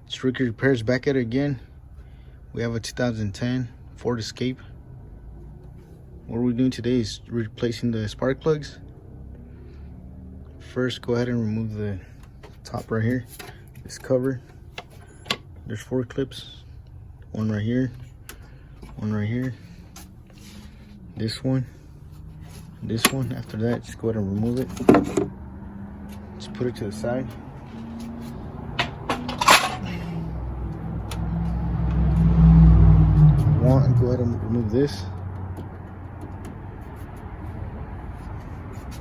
It's Ricky Repairs back at it again. We have a 2010 Ford Escape. What we're doing today is replacing the spark plugs. First, go ahead and remove the top right here, this cover. There's 4 clips, one right here, one right here, this one, this one. After that, just go ahead and remove it. Just put it to the side. Go ahead and remove this.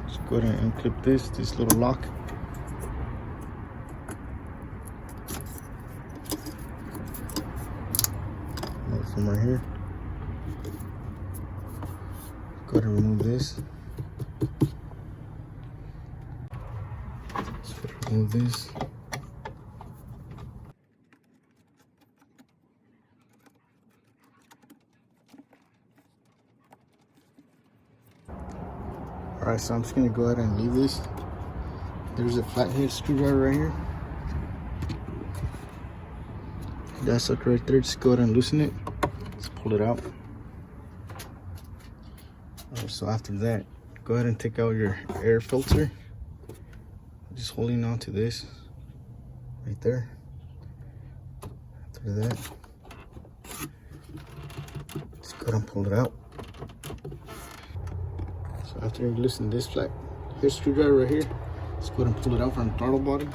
Just go ahead and unclip this little lock. Another one right here. Go ahead and remove this. Just go ahead and remove this. Alright, so I'm just going to go ahead and leave this. There's a flathead screwdriver right here. That sucker right there, just go ahead and loosen it. Just pull it out. Alright, so after that, go ahead and take out your air filter. Just holding on to this right there. After that, just go ahead and pull it out. So after you loosen this flat hair screwdriver right here, just go ahead and pull it out from the throttle body.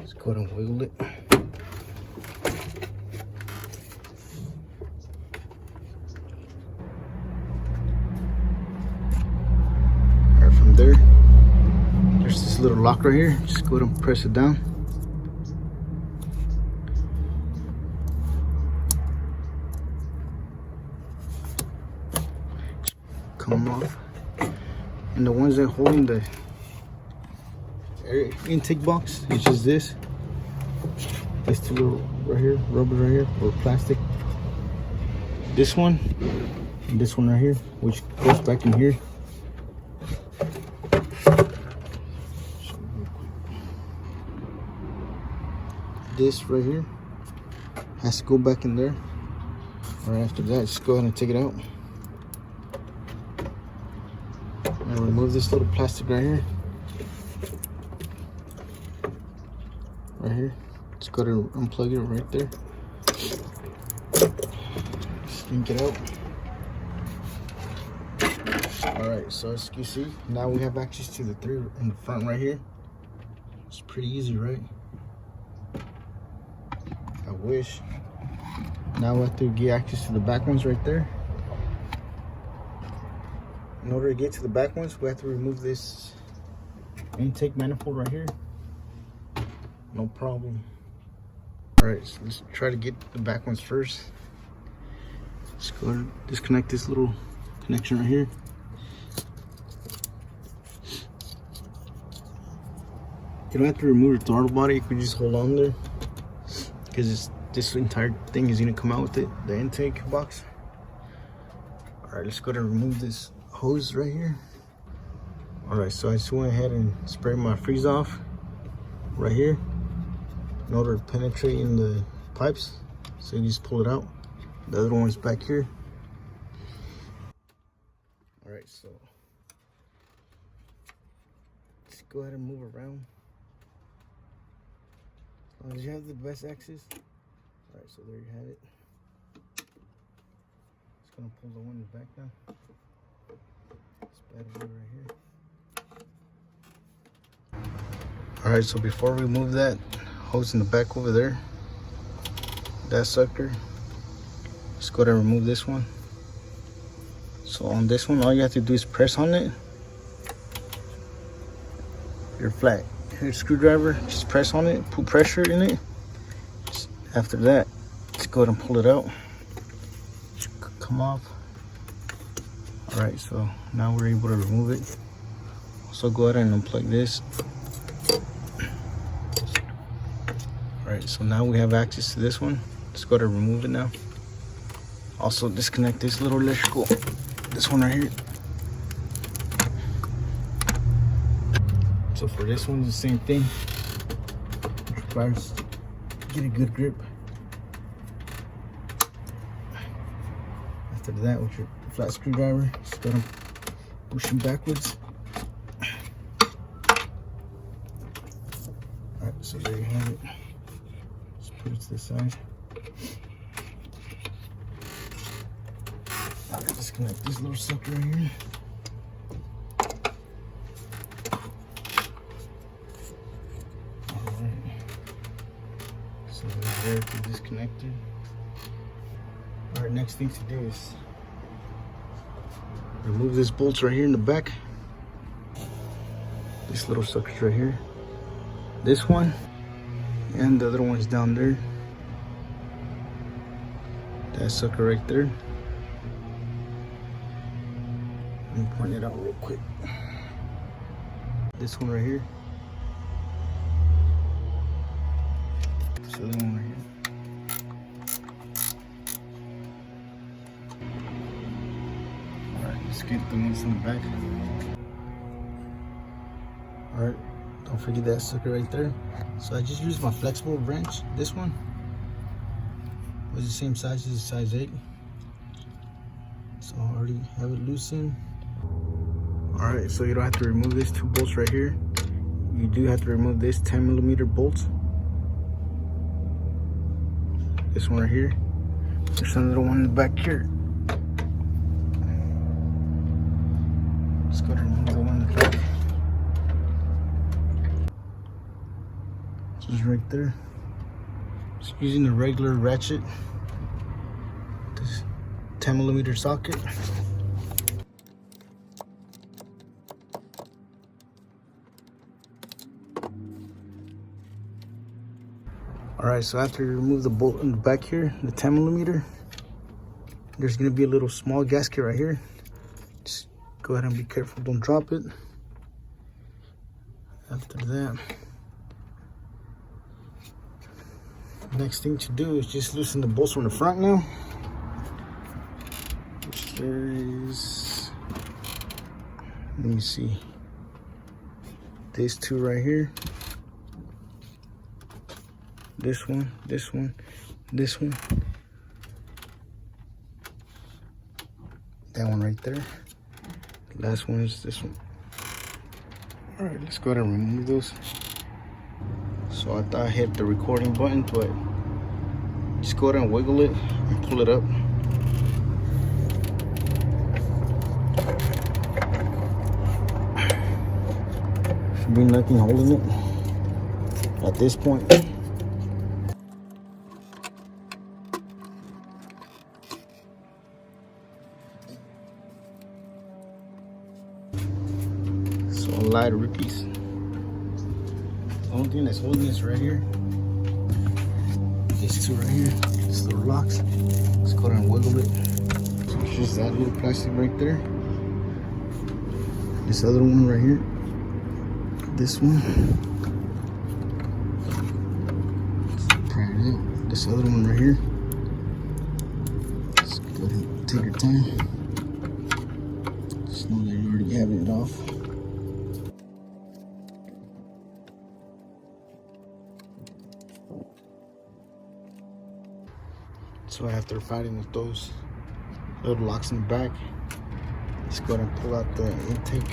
Just go ahead and wiggle it. Alright, from there, there's this little lock right here. Just go ahead and press it down. Come off. And the ones that holding the air intake box, it's just this two little right here, rubber right here, or plastic. This one and this one right here, which goes back in here. This right here has to go back in there. Right after that, just go ahead and take it out. And remove this little plastic right here. Right here. Just go to unplug it right there. Just yank it out. Alright, so as you can see, now we have access to the 3 in the front right here. It's pretty easy, right? I wish. Now we have to get access to the back ones right there. In order to get to the back ones, we have to remove this intake manifold right here. No problem. Alright, so let's try to get the back ones first. Let's go ahead and disconnect this little connection right here. You don't have to remove the throttle body, you can just hold on there. Because this entire thing is going to come out with it, the intake box. Alright, let's go ahead and remove this hose right here. Alright, so I just went ahead and sprayed my freeze off right here in order to penetrate in the pipes. So you just pull it out. The other one's back here. Alright, so just go ahead and move around as long as you have the best access. Alright, so there you have it. Just gonna pull the one in the back now. Right here. Alright, so before we move that hose in the back over there, that sucker, just go ahead and remove this one. So on this one, all you have to do is press on it. Your flat here screwdriver, just press on it, put pressure in it. Just after that, just go ahead and pull it out. Come off. Alright, so now we're able to remove it. So go ahead and unplug this. Alright, so now we have access to this one. Just go ahead and remove it now. Also disconnect this little electrical, this one right here. So for this one, it's the same thing. It requires get a good grip. After that, with your flat screwdriver, just gotta push them backwards. Alright, so there you have it. Just put it to the side. Alright, disconnect this little sucker right here. So there to disconnect it. Alright, next thing to do is remove this bolt right here in the back. This little sucker's right here. This one and the other one's down there. That sucker right there. Let me point it out real quick. This one right here. This other one right here. Alright, let's get the ones in the back. Alright, don't forget that sucker right there. So I just used my flexible wrench. This one was the same size as a size 8. So I already have it loosened. Alright, so you don't have to remove these 2 bolts right here. You do have to remove this 10mm bolt. This one right here. There's another one in the back here. Let's go to remove the one in the back. Just right there. Just using the regular ratchet. This 10mm socket. Alright, so after you remove the bolt in the back here, the 10mm, there's gonna be a little small gasket right here. Just go ahead and be careful, don't drop it. After that, next thing to do is just loosen the bolts from the front now. Which there is, let me see, these 2 right here. This one, this one, this one. That one right there. The last one is this one. Alright, let's go ahead and remove those. So I thought I hit the recording button, but just go ahead and wiggle it and pull it up. Should be nothing holding it at this point. So a lot of rookies. The only thing that's holding this right here. These 2 right here. These little locks. Let's go ahead and wiggle it. So it's just that little plastic right there. This other one right here. This one. This other one right here. Just go ahead and take your time. Just know that you already have it off. So after fighting with those little locks in the back, let's go ahead and pull out the intake.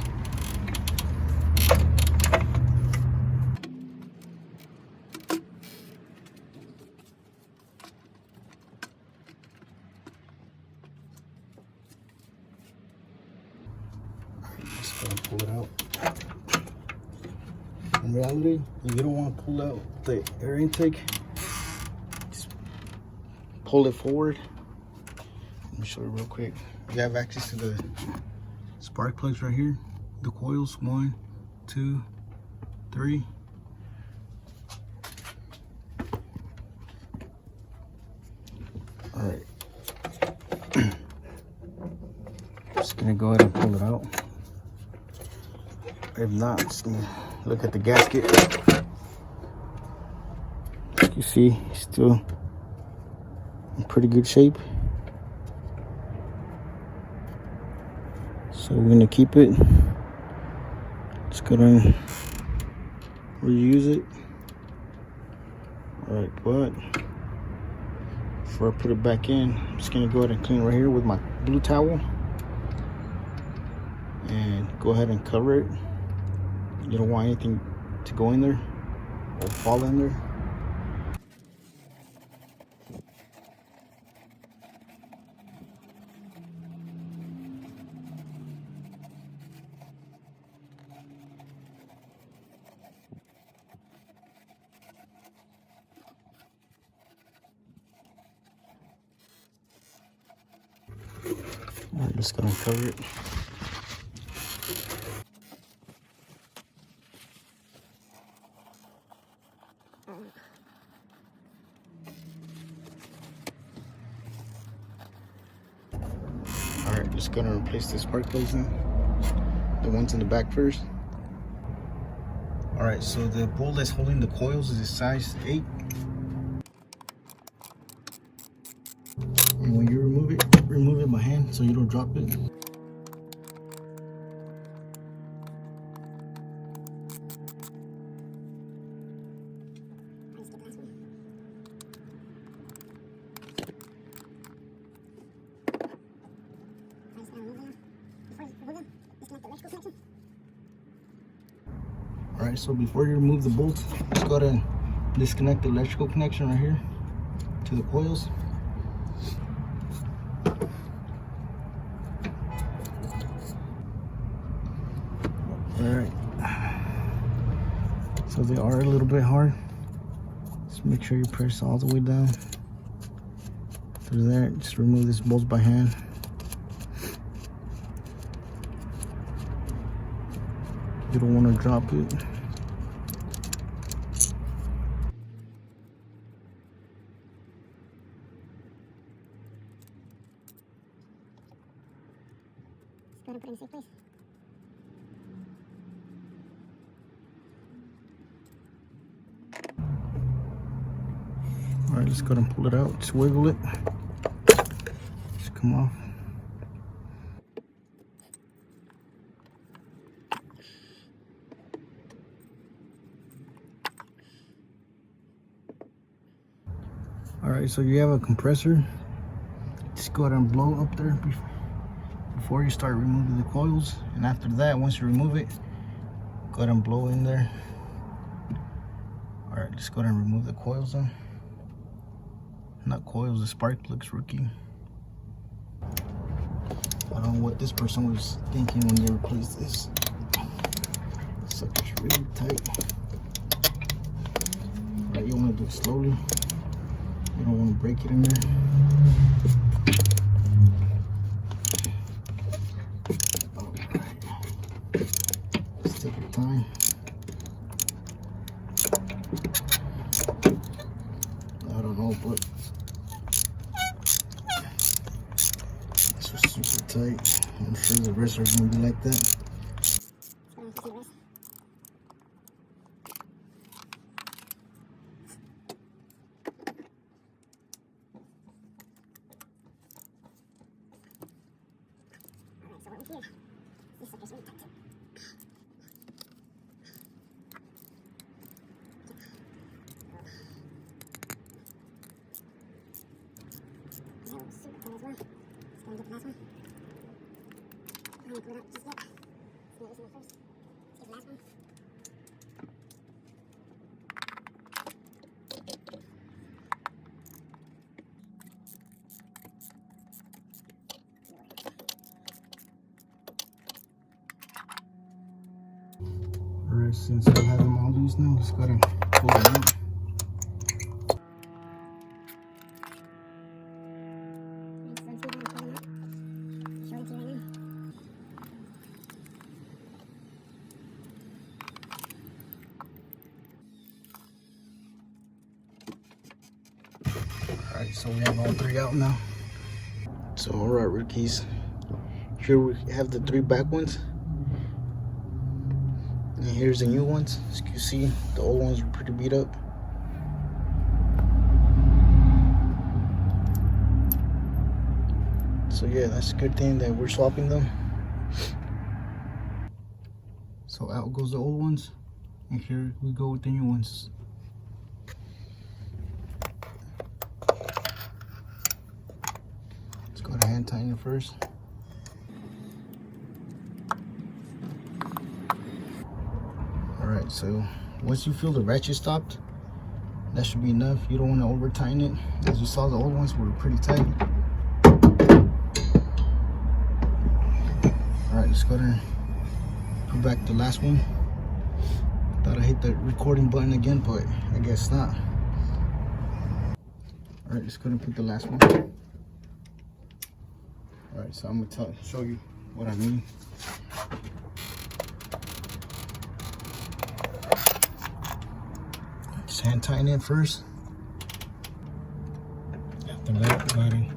Just go ahead and pull it out. In reality, you don't want to pull out the air intake. Pull it forward. Let me show you real quick. You have access to the spark plugs right here. The coils, 1, 2, 3. All right. Just gonna go ahead and pull it out. If not, just gonna look at the gasket. You see, it's still in pretty good shape. So we're gonna keep it. Let's go down, where you use it. Alright, but before I put it back in, I'm just gonna go ahead and clean right here with my blue towel and go ahead and cover it. You don't want anything to go in there or fall in there. Alright, just gonna cover it. Alright, just gonna replace the spark plugs now. The ones in the back first. Alright, so the bolt that's holding the coils is a size 8. And when you remove it by hand so you don't drop it. Alright, so before you remove the bolt, just go ahead and disconnect the electrical connection right here to the coils. Alright, so they are a little bit hard. Just make sure you press all the way down. After that, just remove this bolt by hand. You don't want to drop it. Just go ahead and put it in a safe place. Alright, let's go ahead and pull it out. Just wiggle it. Just come off. Alright, so you have a compressor. Just go ahead and blow up there before you start removing the coils. And after that, once you remove it, go ahead and blow in there. Alright, let's go ahead and remove the coils then. Not coils, the spark plugs, rookie. I don't know what this person was thinking when they replaced this. Sucker's really tight. Alright, you want to do it slowly. You don't want to break it in there. Alright. Just take your time. I don't know, but this was super tight. I'm sure the rest are going to be like that. This sucker's really tight. That was super tight as well. Let's go and get the last one. I'm gonna pull it out just yet. Let's get this one first. Let's get the last one. Alright, since we have them all loose now, just gotta pull it out. Alright, so we have all 3 out now. So alright, rookies. Here we have the 3 back ones. And here's the new ones. As you can see, the old ones are pretty beat up. So yeah, that's a good thing that we're swapping them. So out goes the old ones, And here we go with the new ones. Let's go to hand tighten it first. Alright, so once you feel the ratchet stopped, that should be enough. You don't want to over tighten it. As you saw, the old ones were pretty tight. Alright, let's go there. Put back the last one. Thought I hit the recording button again, but I guess not. Alright, let's go and put the last one. Alright, so I'm gonna show you what I mean. Just hand tighten it first. After that, go ahead and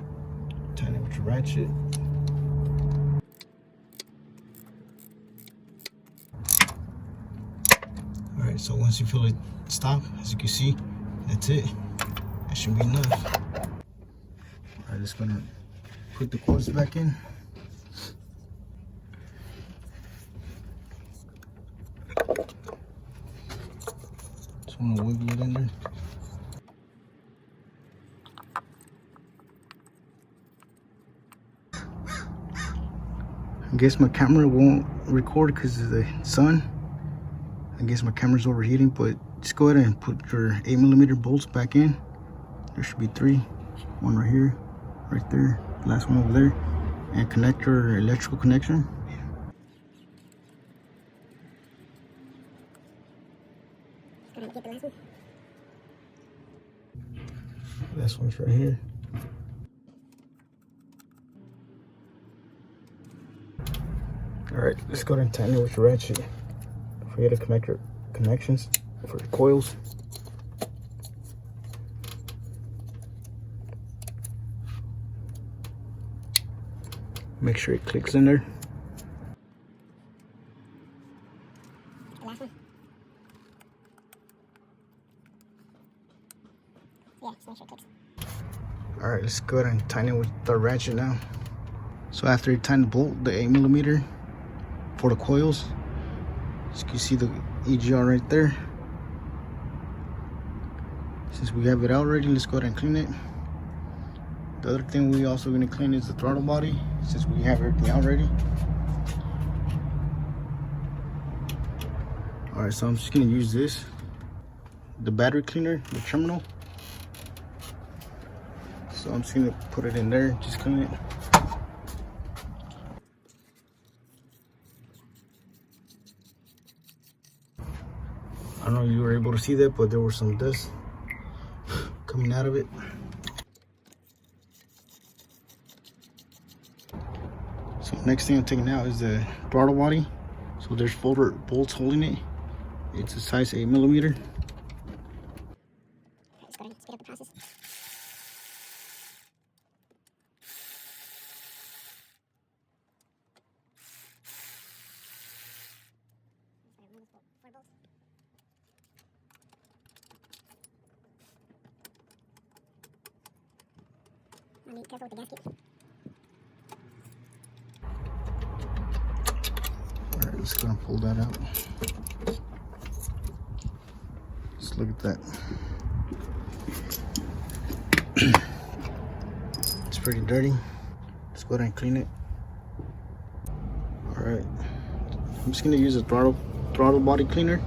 tighten it with your ratchet. Alright, so once you feel it stop, as you can see, that's it. That should be enough. Alright, just gonna put the coils back in. Just wanna wiggle it in there. I guess my camera won't record because of the sun. I guess my camera's overheating, but just go ahead and put your 8mm bolts back in. There should be 3. One right here, right there, last one over there, and connect your electrical connection. Gonna get the last one. Last one's right here. Alright, let's go ahead and tighten it with your ratchet. Don't forget to connect your connections for the coils. Make sure it clicks in there. The last one. Yeah, just make sure it clicks. Alright, let's go ahead and tighten it with the ratchet now. So after you tighten the bolt, the 8mm for the coils, as you can see the EGR right there. Since we have it out already, let's go ahead and clean it. The other thing we also going to clean is the throttle body, since we have everything out already. Alright, so I'm just going to use this, the battery cleaner, the terminal. So I'm just going to put it in there, just clean it. I don't know if you were able to see that, but there was some dust coming out of it. So next thing I'm taking out is the throttle body. So there's 4 bolts holding it. It's a size 8mm. Let's go ahead and speed up the process. Remove those 4 bolts. I mean, careful with the gasket. Alright, let's go and pull that out. Just look at that. It's pretty dirty. Let's go ahead and clean it. Alright. I'm just gonna use a throttle body cleaner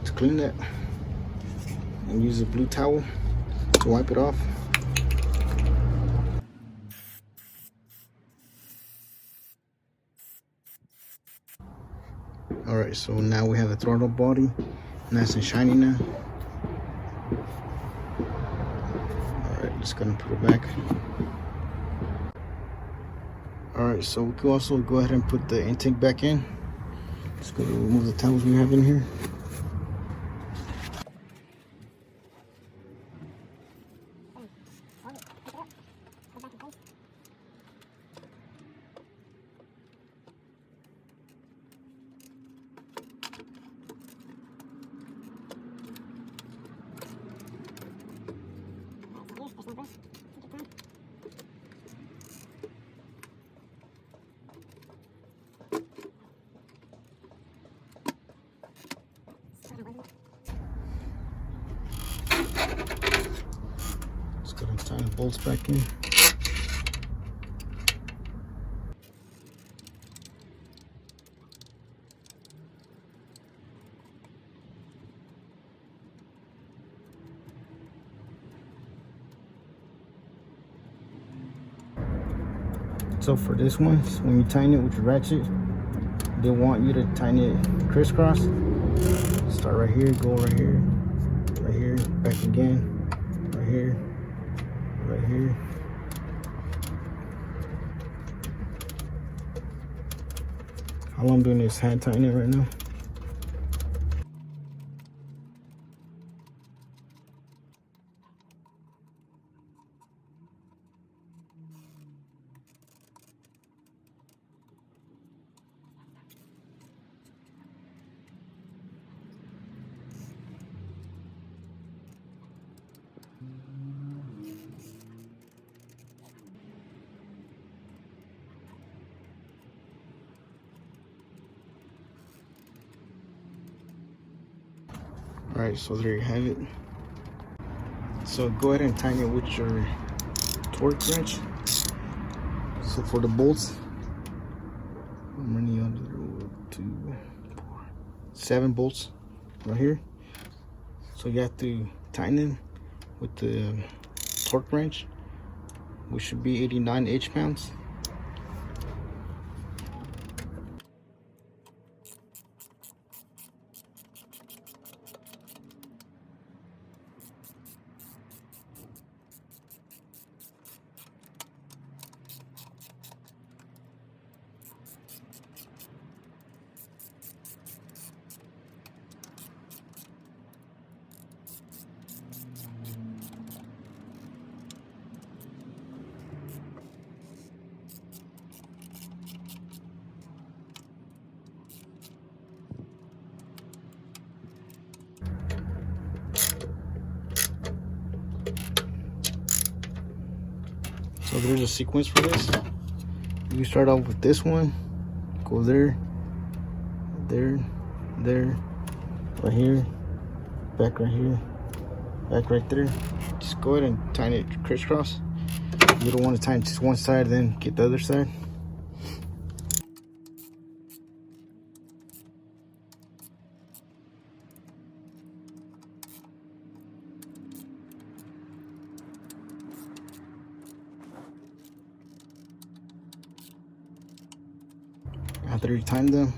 to clean that. And use a blue towel to wipe it off. Alright, so now we have the throttle body nice and shiny now. Alright, just gonna put it back. Alright, so we can also go ahead and put the intake back in. Just go remove the towels we have in here. Hold it, pick it up, put it back in place. Alright, so here's, there's no brush. Take your time. bolts back in. So for this one, so when you tighten it with your ratchet, they want you to tighten it crisscross. Start right here, go right here, back again, right here, right here. All I'm doing is hand tightening right now. Alright, so there you have it. So go ahead and tighten it with your torque wrench. So for the bolts, I'm running under 2, 4, 7 bolts right here. So you have to tighten them with the torque wrench, which should be 89 inch-pounds. So there's a sequence for this. You start off with this one, go there, there, there, right here, back right here, back right there. Just go ahead and tighten it crisscross. You don't want to tighten just one side, then get the other side. After you tighten them,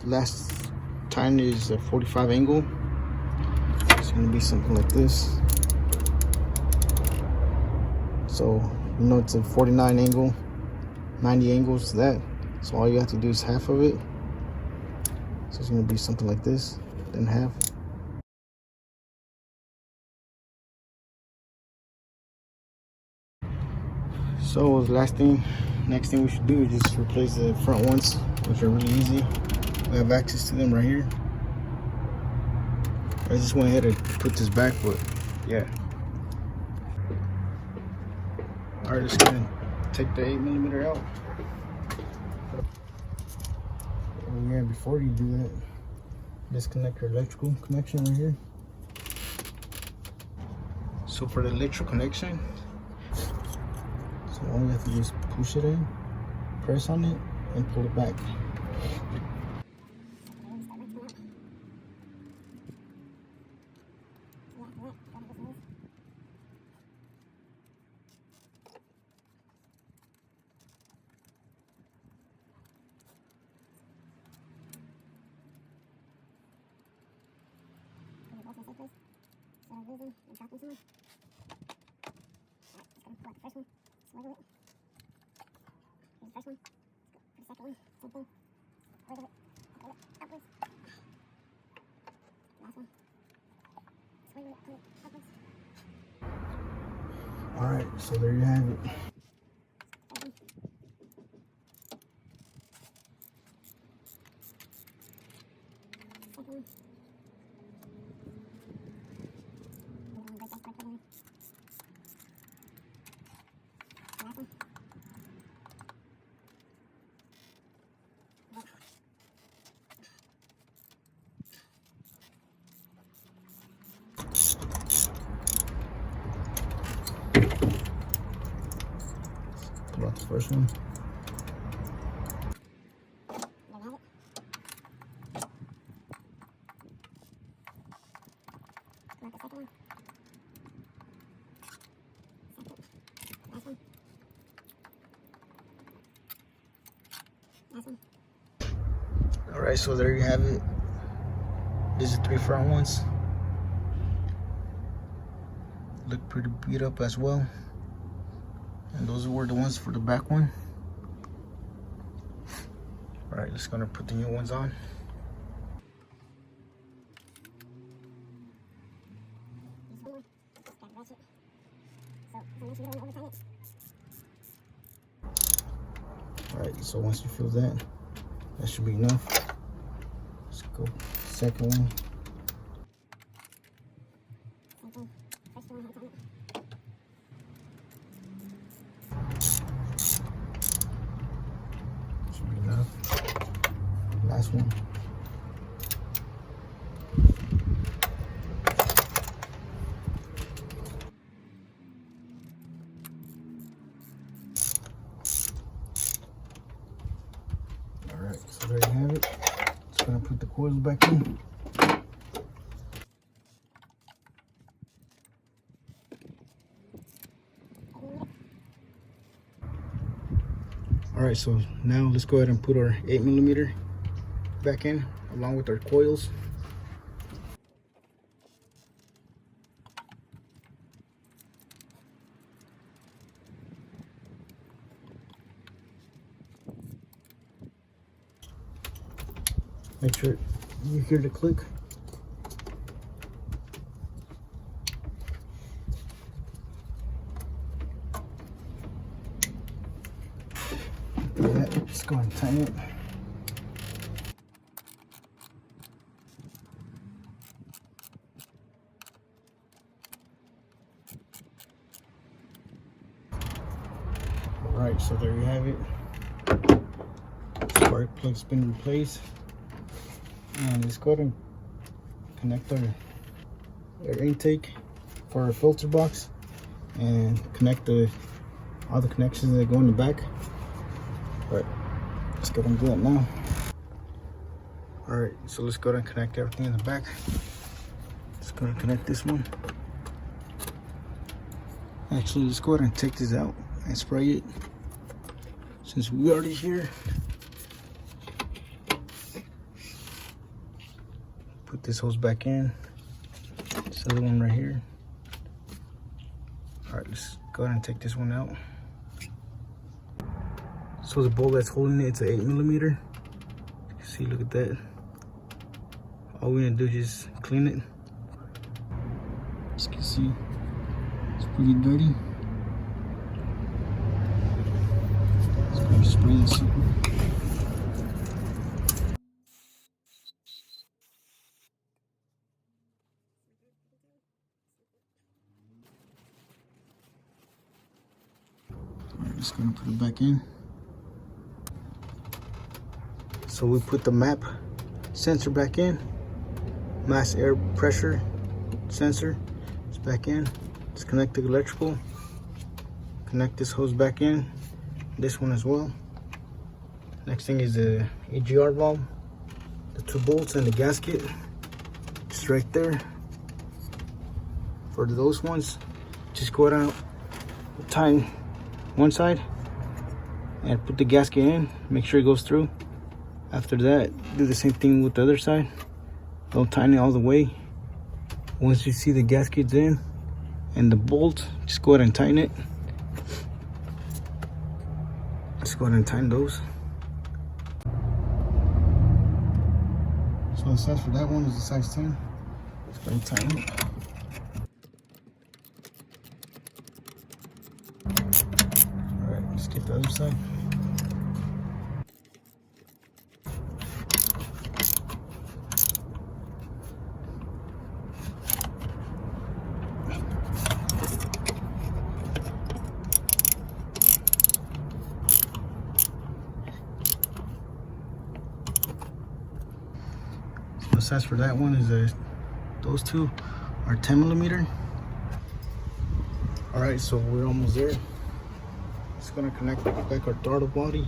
last tighten is a 45 angle. It's going to be something like this. So you know it's a 49 angle, 90 angles to that. So all you have to do is half of it. So it's going to be something like this, then half. So the next thing we should do is just replace the front ones, which are really easy. We have access to them right here. I just went ahead and put this back, but yeah. All right, just gonna take the 8mm out. Oh yeah, before you do that, disconnect your electrical connection right here. So for the electrical connection, so all you have to do is push it in, press on it, and pull it back. All right, so there you have it. first one. Alright, so there you have it. These are 3 front ones. Look pretty beat up as well. And those were the ones for the back one. Alright, let's gonna put the new ones on. Alright, so once you feel that, that should be enough. Let's go second one. Should be enough. Last one. Alright, so there you have it. Just gonna put the coils back in. Alright, so now let's go ahead and put our 8mm back in along with our coils. Make sure you hear the click. Let's go and tighten it. Alright, so there you have it. Spark plug's been replaced. And let's go ahead and connect our air intake for our filter box and connect all the connections that go in the back. Alright, let's go ahead and do that now. Alright, so let's go ahead and connect everything in the back. Let's go ahead and connect this one. Actually, let's go ahead and take this out and spray it since we're already here. Put this hose back in. This other one right here. Alright, let's go ahead and take this one out. So the bolt that's holding it's an 8mm. See, look at that. All we're gonna do is just clean it. As you can see, it's pretty dirty. Let's go and spray this super. Alright, just gonna put it back in. So we put the map sensor back in. Mass air pressure sensor is back in. Let's connect the electrical. Connect this hose back in. This one as well. Next thing is the AGR valve. The 2 bolts and the gasket. Just right there. For those ones, just go down, tighten one side and put the gasket in. Make sure it goes through. After that, do the same thing with the other side. Don't tighten it all the way. Once you see the gaskets in and the bolt, just go ahead and tighten it. Just go ahead and tighten those. So the size for that one is a size 10. Just go ahead and tighten it. Alright, let's get the other side. The size for that one is those two are 10mm. All right, so we're almost there. Let's go gonna connect back our throttle body.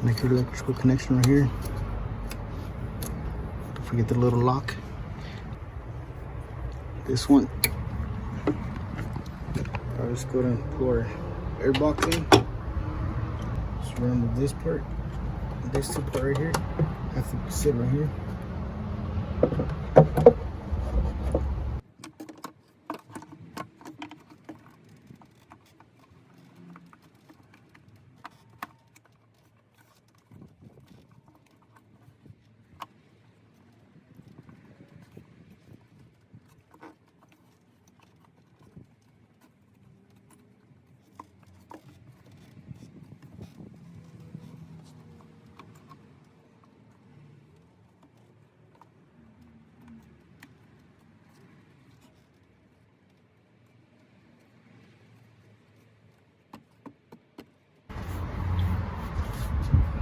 Make your electrical connection right here. Don't forget the little lock. This one. Alright, let's go ahead and pull our air box in. Just remember this part. This two part right here have to sit right here.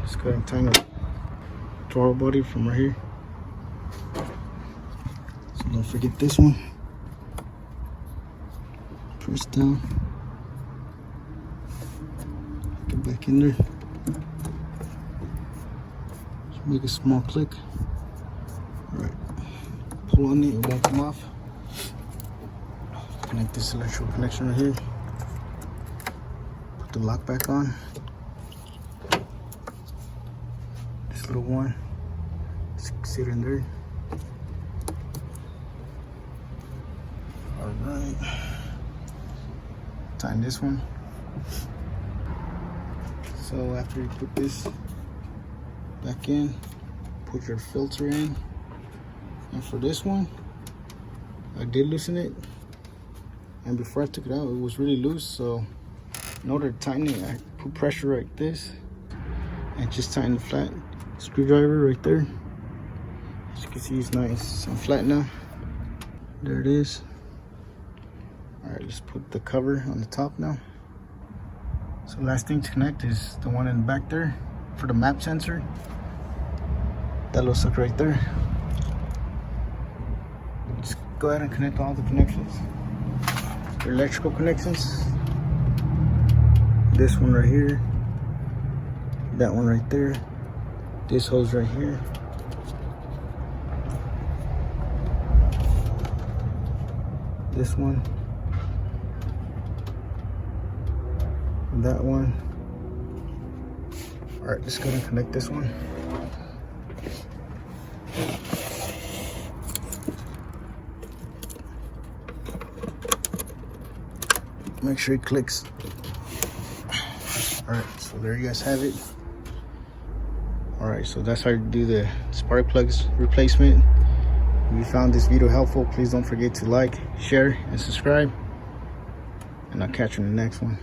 Let's go ahead and tighten the throttle body from right here. So don't forget this one. Press down. Get back in there. Just make a small click. Alright. Pull on it, it won't come off. Connect this electrical connection right here. Put the lock back on. Little one, sit in there. All right, tighten this one. So after you put this back in, put your filter in. And for this one, I did loosen it, and before I took it out, it was really loose. So in order to tighten it, I put pressure like this and just tighten the flat screwdriver right there. As you can see, it's nice and flat now. There it is. All right, let's put the cover on the top now. So last thing to connect is the one in the back there for the map sensor. That little sucker right there. Just go ahead and connect all the connections. Your electrical connections. This one right here. That one right there. This hose right here. This one. And that one. All right, let's go ahead and connect this one. Make sure it clicks. All right, so there you guys have it. Alright, so that's how you do the spark plugs replacement. If you found this video helpful, please don't forget to like, share, and subscribe. And I'll catch you in the next one.